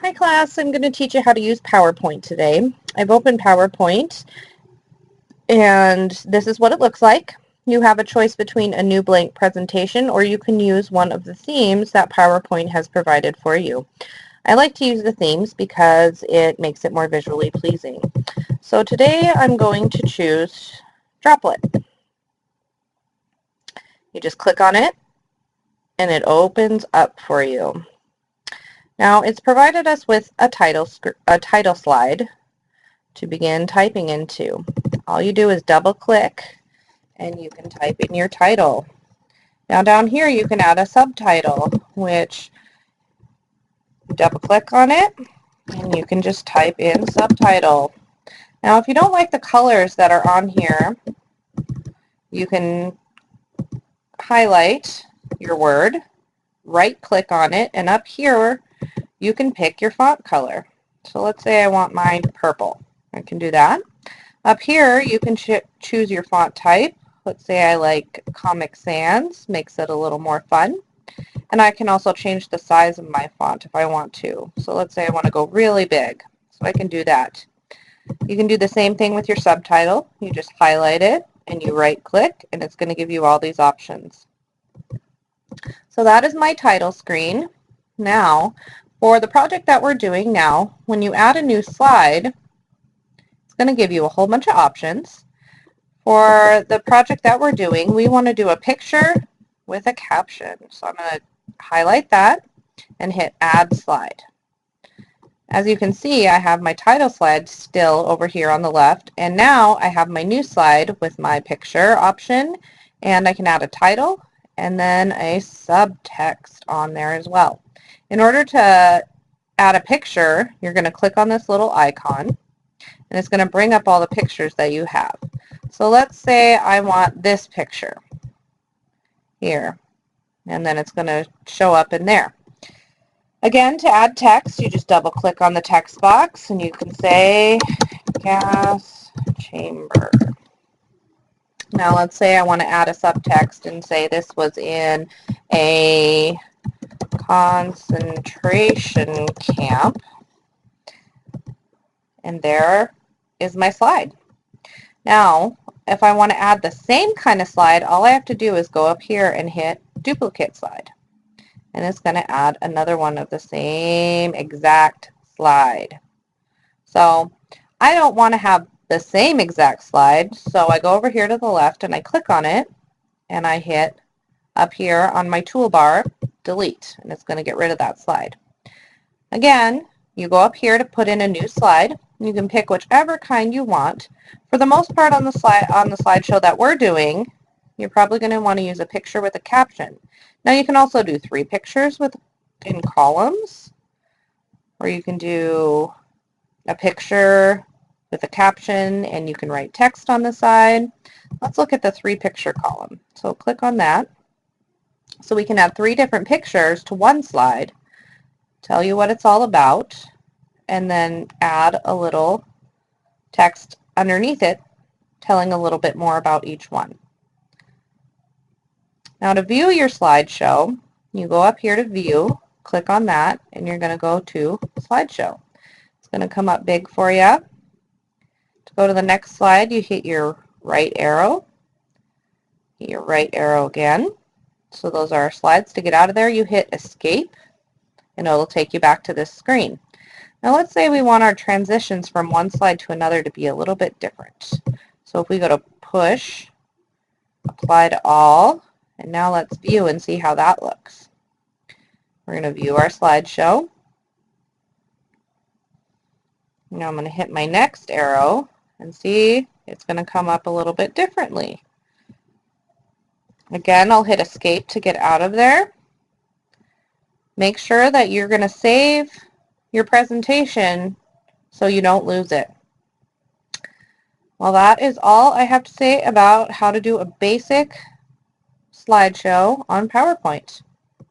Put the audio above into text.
Hi class, I'm going to teach you how to use PowerPoint today. I've opened PowerPoint and this is what it looks like. You have a choice between a new blank presentation or you can use one of the themes that PowerPoint has provided for you. I like to use the themes because it makes it more visually pleasing. So today I'm going to choose Droplet. You just click on it and it opens up for you. Now it's provided us with a title slide to begin typing into. All you do is double click and you can type in your title. Now down here you can add a subtitle, which you double click on it and you can just type in subtitle. Now if you don't like the colors that are on here, you can highlight your word, right click on it, and up here you can pick your font color. So let's say I want mine purple. I can do that. Up here you can choose your font type. Let's say I like Comic Sans, makes it a little more fun. And I can also change the size of my font if I want to. So let's say I want to go really big. So I can do that. You can do the same thing with your subtitle. You just highlight it and you right click and it's going to give you all these options. So that is my title screen. Now, for the project that we're doing now, when you add a new slide, it's going to give you a whole bunch of options. For the project that we're doing, we want to do a picture with a caption. So I'm going to highlight that and hit Add Slide. As you can see, I have my title slide still over here on the left, and now I have my new slide with my picture option, and I can add a title and then a subtext on there as well. In order to add a picture, you're going to click on this little icon, and it's going to bring up all the pictures that you have. So let's say I want this picture here, and then it's going to show up in there. Again, to add text, you just double click on the text box and you can say gas chamber. Now let's say I want to add a subtext and say this was in a concentration camp, and there is my slide. Now if I want to add the same kind of slide, all I have to do is go up here and hit duplicate slide. And it's going to add another one of the same exact slide. So I don't want to have the same exact slide, so I go over here to the left and I click on it and I hit up here on my toolbar delete, and it's going to get rid of that slide. Again, you go up here to put in a new slide. You can pick whichever kind you want. For the most part on the slideshow that we're doing, you're probably going to want to use a picture with a caption. Now you can also do 3 pictures in columns, or you can do a picture with a caption and you can write text on the side. Let's look at the 3 picture column. So click on that. So we can add 3 different pictures to one slide, tell you what it's all about, and then add a little text underneath it telling a little bit more about each one. Now to view your slideshow, you go up here to view, click on that, and you're going to go to slideshow. It's going to come up big for you. To go to the next slide, you hit your right arrow, hit your right arrow again. So those are our slides. To get out of there, you hit escape, and it'll take you back to this screen. Now let's say we want our transitions from one slide to another to be a little bit different. So if we go to push, apply to all, and now let's view and see how that looks. We're going to view our slideshow. Now I'm going to hit my next arrow and see it's going to come up a little bit differently. Again, I'll hit escape to get out of there. Make sure that you're going to save your presentation so you don't lose it. Well, that is all I have to say about how to do a basic slideshow on PowerPoint.